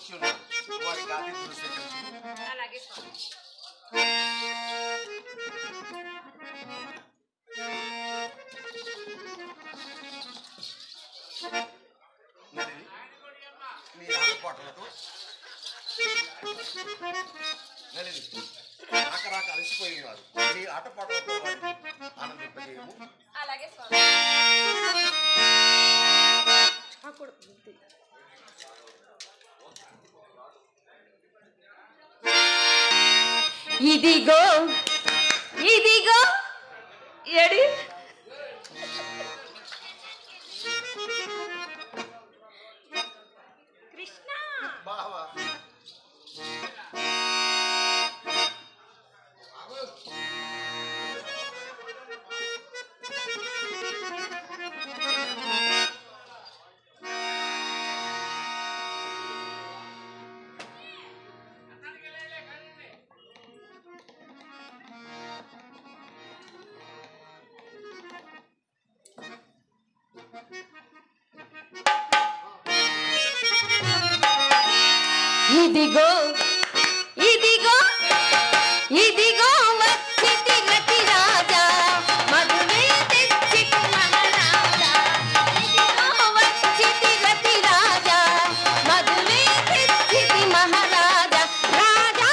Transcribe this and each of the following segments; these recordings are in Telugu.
వచ్చి ఉన్నారు. వారికి ఆతిథ్యులు స్వీకరించి. అలాగే స్వామి. నలిని నీ ఆటపాటలతో నలిని రాక అలసిపోయి ఉన్నారు. నీ ఆటపాటలతో వారిని ఆనందింపజేయము. అలాగే స్వామి. ఇదిగో ఇదిగో ఎడి కృష్ణ బావా ఇదిగో ఇదిగో ఇదిగో వచ్చితి రతి రాజా మధువే తెచ్చితి మహారాజా ఇదిగో వచ్చితి రతి రాజా మధువే తెచ్చితి మహారాజా రాజా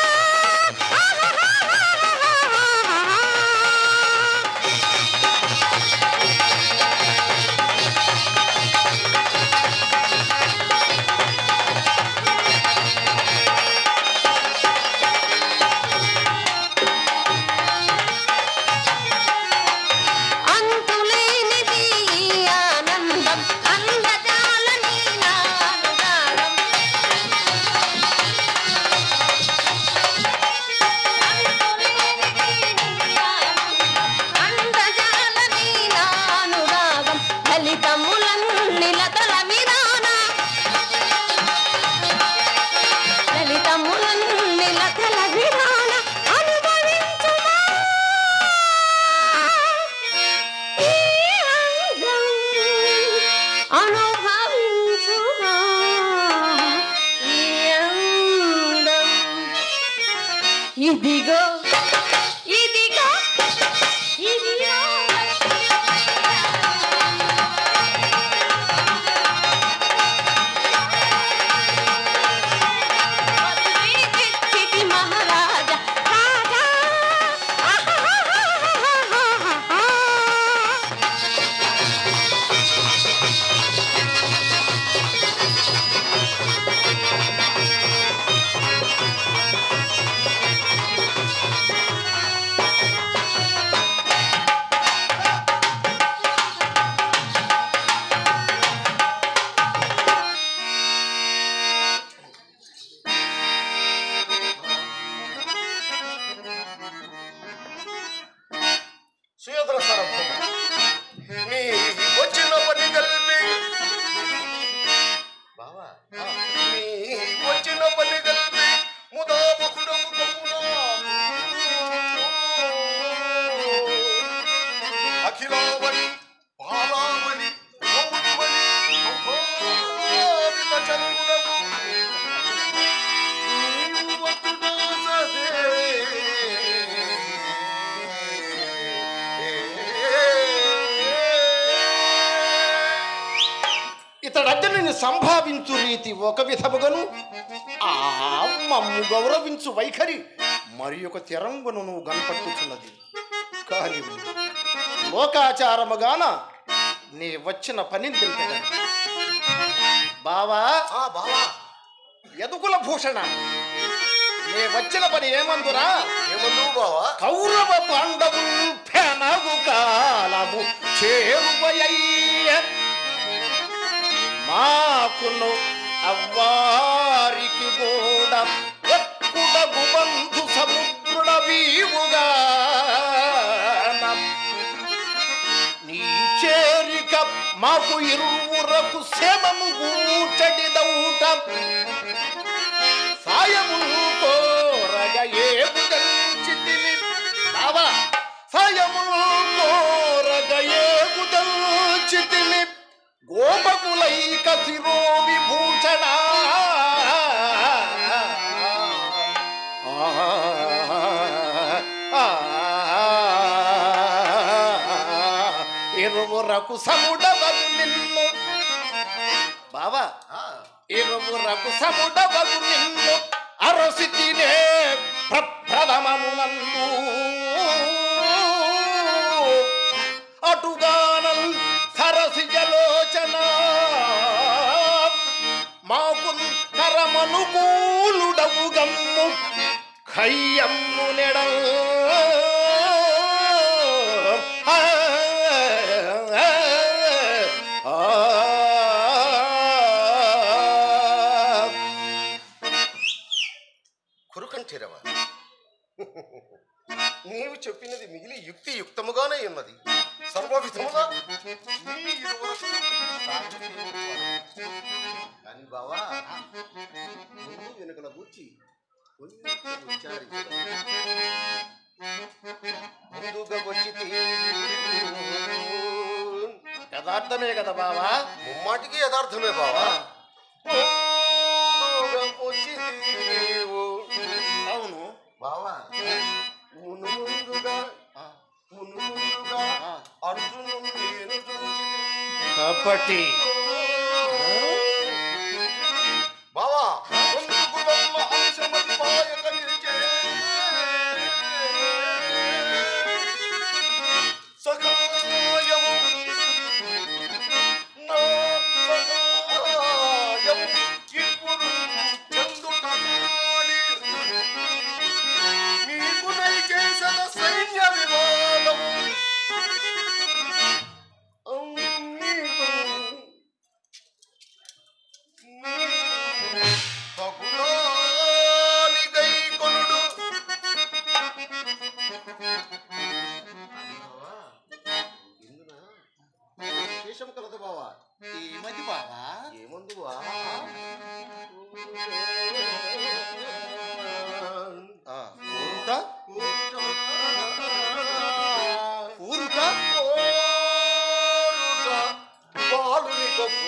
ఇదిగో ఇదిగో ఇదిగో మధువే తెచ్చితి మహారాజా రాజా సుయోధన సార్వభౌమ నీ వచ్చిన పని కలిపి బావా నీ వచ్చిన పని కలిపి ముదాముఖుడము కమ్మునా అఖిలావని పాలావని మౌనివని సంభావిత చంద్రుడము నీవు వస్తునా సదే ఇతడజ్జనుని సంభావించు రీతి ఒక విధముగను ఆ మమ్ము గౌరవించు వైఖరి మరి ఒక తెరంగును నువ్వు కనపట్టుచున్నది. కానీ లోకాచారముగాన నీ వచ్చిన పని తెలిపేదా బావా బావా యదుకుల భూషణ నీ వచ్చిన పని ఏమందురా ఏమందు బావా కౌరవ పాండవులు పెనగు కాలము చేరువయ్య మాకును అవ్వారికి కూడా ఎక్కుడగు బంధు సముద్రుడ వీవుగా నీ చేరిక మాకు ఇరువురకు శమము కూచడిదౌట సాయము కోరగ ఏగుదంచితివి బావా సాయము కోరగ ఏగుదంచితివి గోపకులైక శిరో విభూషణ ఇరువురకు సముడవగు నిన్ను బావా ఇరువురకు సముడవగు నిన్ను అరసితినే ప్రప్రథమమునందు అటుగానల్ సరసిజలోచన మాకు కరమనుకూలుడవు గమ్ము ఖయ్యమ్ము నెడల్ కురుకంఠిరవ నీవు చెప్పినది మిగిలి యుక్తియుక్తముగానే ఉన్నది. సర్వవిధముగా నీ ఇరువురకు కానీ బావా ముందు వెనుకల కూర్చి కొంచెం విచారించు. ముందుగా వచ్చి యథార్థమే కదా బావా? ముమ్మాటికి యథార్థమే బావా. అవును బావా ముందుగా అర్జునుడు నేను కపటి బావా ముందుకు వల్ల అంశమతి పాయక నిలిచే సఖాయము నా సఖాయం ఇప్పుడు చందుటనాడి మీకు నైకేశద సైన్య వివాదం విశేషం కలదు బావా. ఏమది బావా? ఏముంది బా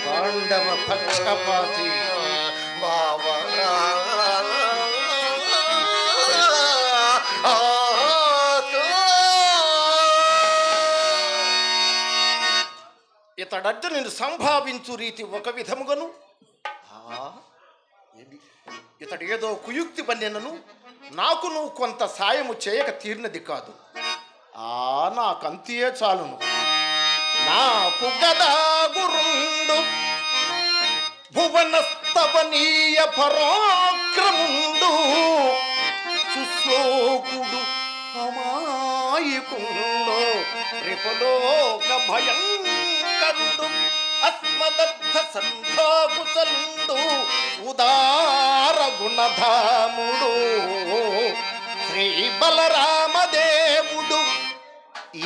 పాండవ పక్షపాతి బావా ఇతడర్జునుని సంభావించు రీతి ఒక విధముగను ఇతడు ఏదో కుయుక్తి పన్నెనను నాకు నువ్వు కొంత సాయము చేయక తీరినది కాదు. నాకంతియే చాలును. నాకు గదా గురుండు భువనస్తవనీయ పరాక్రముండు సుశ్లోకుడు అమాయకుండు రిపులోక భయంకరుడు అస్మదర్థ సంధాకుశలుండు ఉదార గుణధాముడు శ్రీ బలరామదేవుడు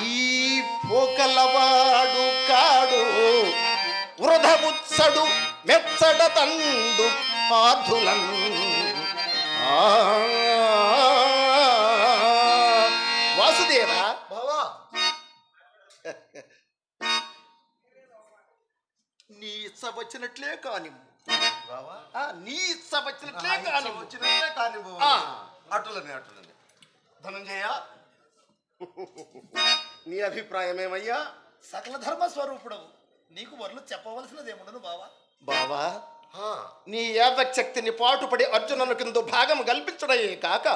ఈ పోకలవాడు కాడు వృధముత్సడు మెచ్చడ తండు పాధులన్ వాసుదేవా బావా నీ ఇచ్చ వచ్చినట్లే కాని బావా నీ ఇచ్చ వచ్చినట్లే కాని వచ్చినట్లే కాని అటులనే ధనంజయ నీ అభిప్రాయమేమయ్యా? సకల ధర్మ స్వరూపుడవు, నీకు వరలు చెప్పవలసినదేముండను బావా. బావా నీ యావశక్తిని పాటుపడి అర్జునుని కింద భాగం కల్పించడమే కాక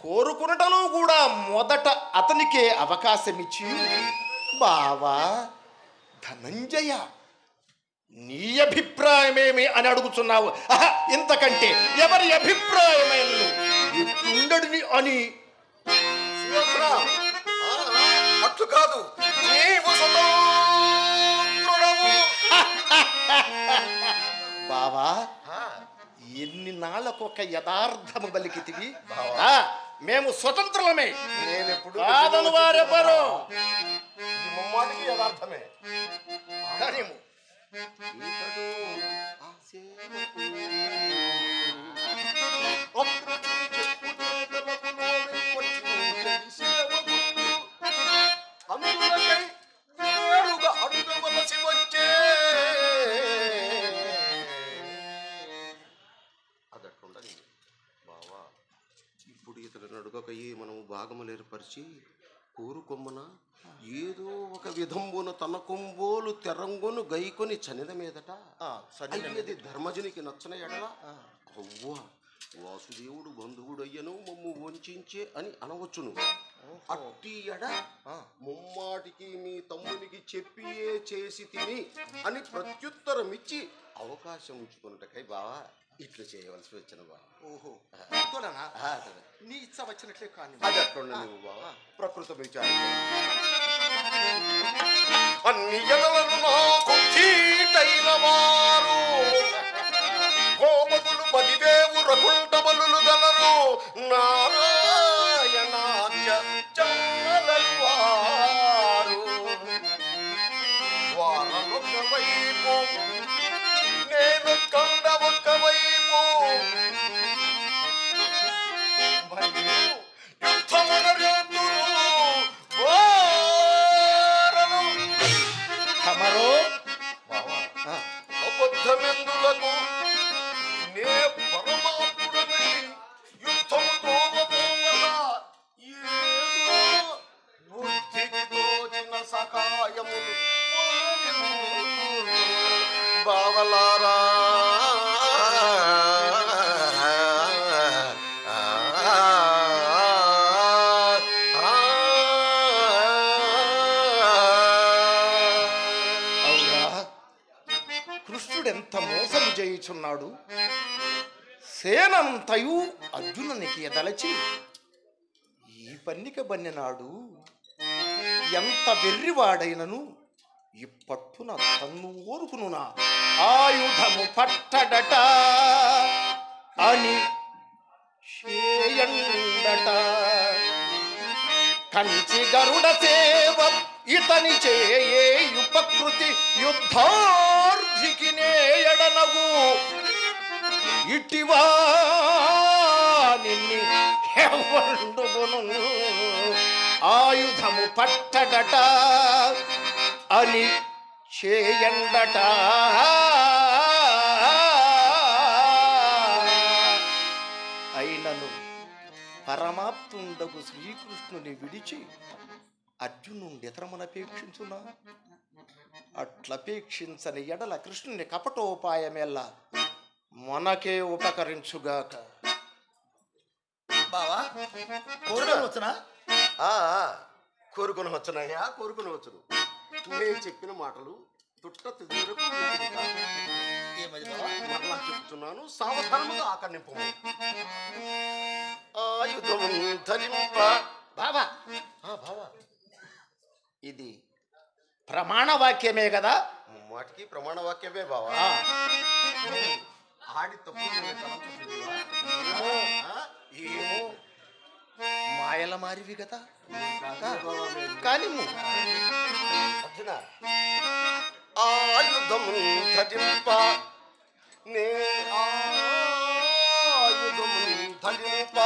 కోరుకునటలో కూడా మొదట అతనికే అవకాశమిచ్చి బావా ధనంజయ నీ అభిప్రాయమేమి అని అడుగుతున్నావు. ఇంతకంటే ఎవరి అభిప్రాయమేండడిని అని అట్లు కాదు, నీవు స్వతంత్రుడవు. బావా ఎన్ని నాళ్ళకొక యథార్థము బలికితివి. మేము స్వతంత్రులమే, నేనెప్పుడు కాదను వారెవ్వరు. ఇది ముమ్మాటికి యథార్థమే. కానిము. బావా ఇప్పుడు ఇతడు నడుగకయ్యి మనము భాగములు ఏర్పరిచి కోరుకొమ్మన ఏదో ఒక విధంబున తన కొంబోలు తెరంగును గైకొని చనిద మీదట అది ధర్మజునికి నచ్చన ఎడల అవ్వ వాసుదేవుడు బంధువుడు అయ్యను మమ్ము వంచే అని అనవచ్చును. అట్టి ఎడ ముమ్మాటికి మీ తమ్మునికి చెప్పియే చేసి తిని అని ప్రత్యుత్తరం ఇచ్చి అవకాశం ఉంచుకున్నటకై బావా ఇట్లు చేయవలసి వచ్చిన బావ. ఓహో నీ ఇచ్చ వచ్చినట్లే కానీ అది అట్లుండ నువ్వు బావా ప్రకృతి విచారం అన్ని ఎడలను నాకు చీటైన వారు గోపకులు 10,000 రకుంటబలు గలరు నారాయణాచ చల్లలు వారు వారొక వైపు నేను కండ ఒక వైపు యుద్ధమునరుతురు వారలు తమరో అబద్ధమెందులకు నే పరమాత్ముడనై యుద్ధము తోమపోవగా ఏదో బుద్ధికి తోచిన సహాయములు బావలారా కృష్ణుడెంత మోసము చేయుచున్నాడు. సేనంతయు అర్జునునికి ఎదలచి ఈ పన్నిక బన్నెనాడు ఎంత వెర్రివాడైనను ఇప్పట్టున తన్ను ఓరుకునునా ఆయుధము పట్టడట అని చేయండట. కంచి గరుడ సేవ ఇతని చేయు ప్రకృతి యుద్ధార్థికి నేయడనగు ఇటివా నిన్ని ఎవరుండును ఆయుధము పట్టడట అని చేయండట. అయినను పరమాత్ముండగు శ్రీకృష్ణుని విడిచి అర్జునుండి ఇతరమునపేక్షించునా అట్లపేక్షించని ఎడల కృష్ణుని కపటోపాయమెల్లా మనకే ఉపకరించుగాక. బావా కోరుకొని వచ్చనా? కోరుకుని వచ్చునయ్యా కోరుకుని వచ్చును. నేను చెప్పిన మాటలు తుట్ట తిరుగులకు మరలా చెప్తున్నాను సావధానముగా ఆకర్ణింపు. ఆయుధం ధరింప బావా బావా ఇది ప్రమాణ వాక్యమే కదా? వాటికి ప్రమాణ వాక్యమే బావా. ఆడి తప్పు ఏమో మాయల మారివి కదా కానీ అర్జున ఆయుధం ధరింప నే ఆయుధం ధరింప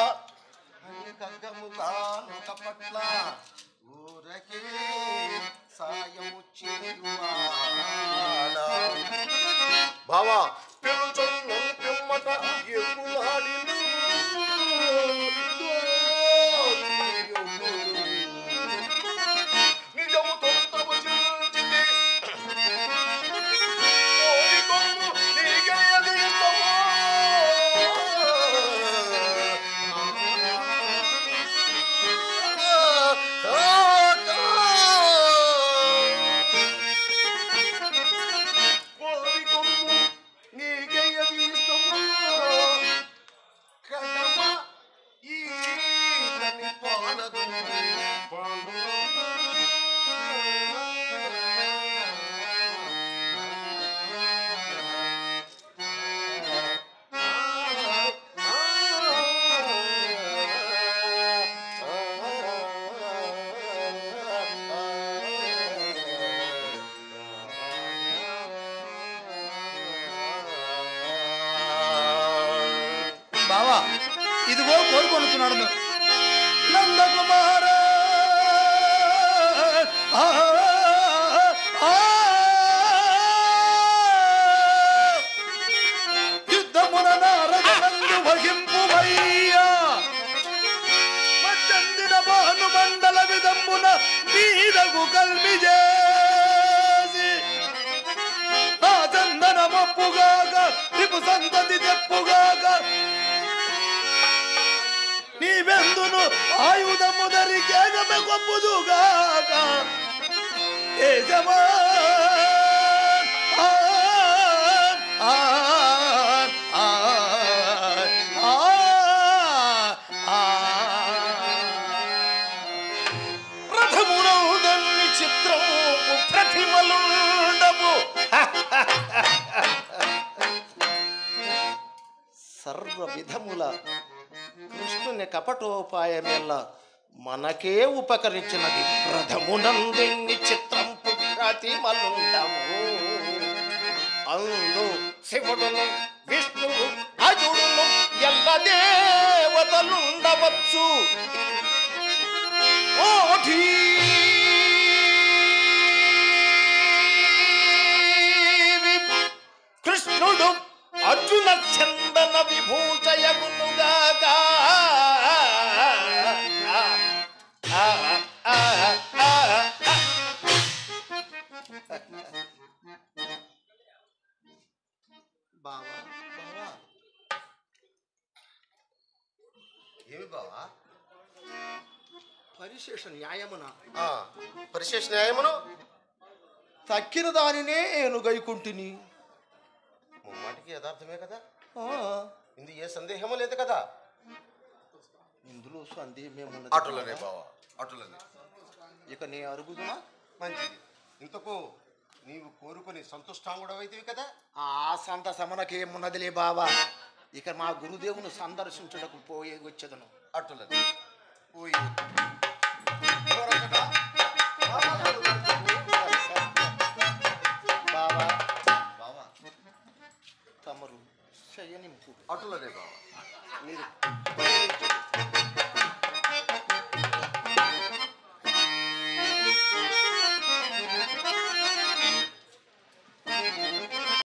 ఖడ్గముగాను కపట్ల ఊరకే సాయము చేయువాడా బావా పిలుచున్న పిమ్మట ఎగులాడిను నిజము తొంతము చిల్చితే ఓడికొంగు నీగయది బావా ఇదిగో కోరుకొనుచున్నాడు నందకుమార మాయకు కల్మి చేసి ఆ చందన మప్పుగాక రిపు సంతతి తెప్పుగాక నీవెందును ఆయుధము ధరికేగమె గొప్పుదుగాక ఏజమా రథమునౌదన్ని చిత్రము ప్రతిమలుండవు సర్వ విధముల కృష్ణుని కపటోపాయమెల్ల మనకే ఉపకరించినది. రథమునందెన్ని చిత్రంపు ప్రతిమలుండవు అందు శివుడును విష్ణువు అజుడును ఎల్ల దేవతలుండవచ్చు. ఓఠీ కృష్ణుడు అర్జున చందన విభూషయగునుగాక. బావా ఏమి బావా? పరిశేష న్యాయమున పరిశేష న్యాయమును తక్కిన దానినే నేను గైకుంటిని. ముమ్మాటికి యథార్థమే కదా, ఆ, ఇందు ఏ సందేహము లేదు కదా. ఇందులో సందేహమేమున్నది? అటులనే బావా, అటులనే. ఇక నే అరుగుదునా? మంచిది. ఇంతకు నీవు కోరుకొని సంతుష్టాంగుడవైతివి కదా. ఆ సంత సమనకేమున్నదిలే బావా. ఇక మా గురుదేవును సందర్శించుటకు పోయే వచ్చేదను. అటులనే పోయి బావా బావా తమరు శయనింపు. అటులనే బావా.